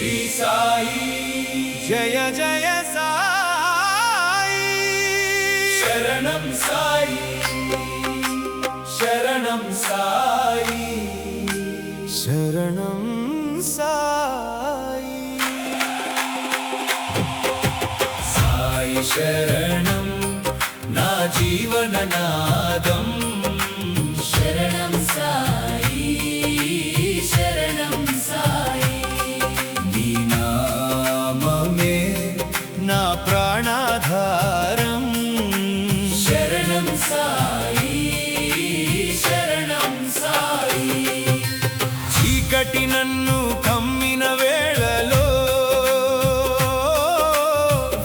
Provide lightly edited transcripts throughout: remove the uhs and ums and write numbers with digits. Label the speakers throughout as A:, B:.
A: श्री साई जय जय साई शरणं साई शरणं साई शरणं साई साई शरणं ना जीवननादं
B: शरणं साई शरणं साई
A: नी नाममे ना प्राणाधारं
B: शरणं साई शरणं साई
A: చీకటి నన్ను కమ్మిన వేళలో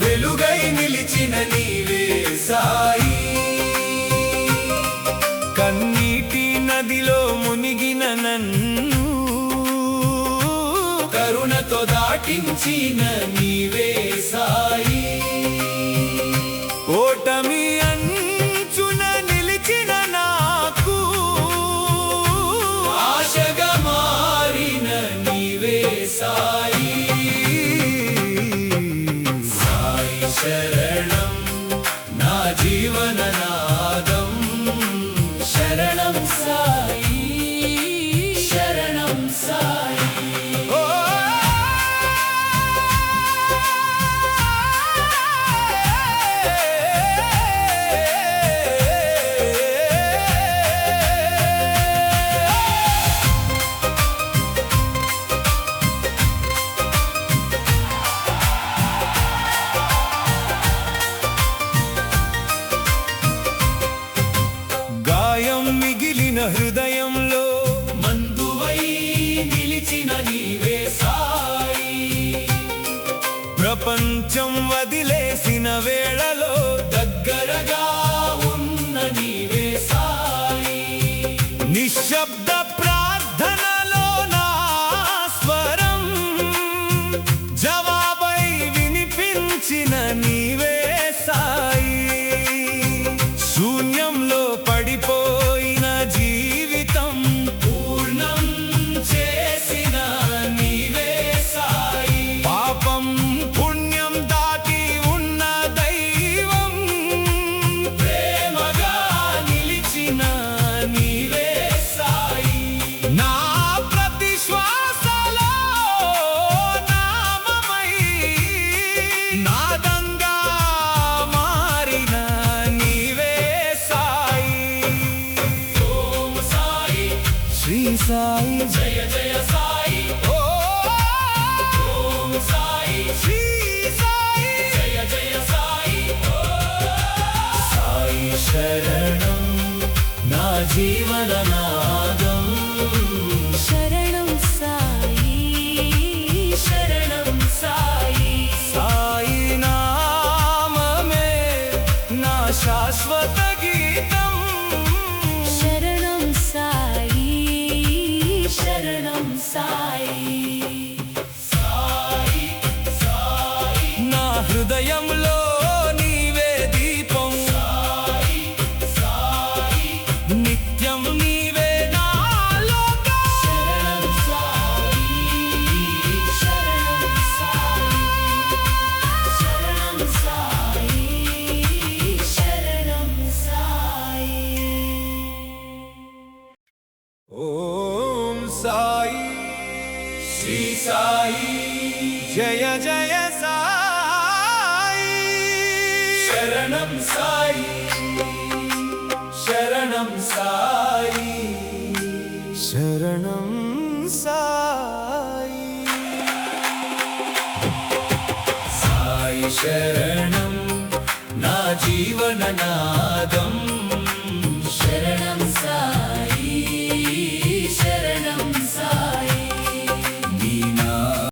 A: వెలుగై నిలిచిన నీవే సాయి కన్నీటి నదిలో మునిగిన నన్ను కరుణతో దాటించిన నీవే సాయి ఓటమి అంచున నిలిచిన నాకు ఆశగా మారిన నీవే సాయి సాయి శరణం నా జీవననాదం
B: शरणं साई शरणं साई
A: గాయం మిగిలిన హృదయంలో మందువై నిలిచిన నీవే సాయి ప్రపంచం వదిలేసిన వేళలో దగ్గరగా ఉన్న నీవే సాయి నిశ్శబ్ద ప్రార్థనలో నా స్వరం జవాబై వినిపించిన నీవే సాయి శూన్యంలో పడిపోయిన జీవితం పూర్ణం చేసిన నీవే సాయి పాపం పుణ్యం దాటి ఉన్న దైవం ప్రేమగా నిలిచిన నీవే సాయి నా ప్రతి శ్వాసలో నామమై నాదంగా మారిన నీవే సాయి ఓం సాయి శ్రీ సాయి జయ జయ సాయి ఓం సాయి శ్రీ సాయి జయ జయ సాయి సాయి శరణం నా జీవననాదం
B: शरणं साई शरणं साई
A: సాయి నామమే నా శాశ్వత గీతం
B: शरणं साई शरणं साई
A: సాయి సాయి నా హృదయంలో నీవే దీపం సాయి సాయి నిత్యం నీవే నా లోకం
B: शरणं साई शरणं साई शरणं साई
A: ఓం సాయి శ్రీ సాయి జయ జయ సాయి శరణం సాయి శరణం సాయి శరణం సాయి సాయి శరణం నా జీవననా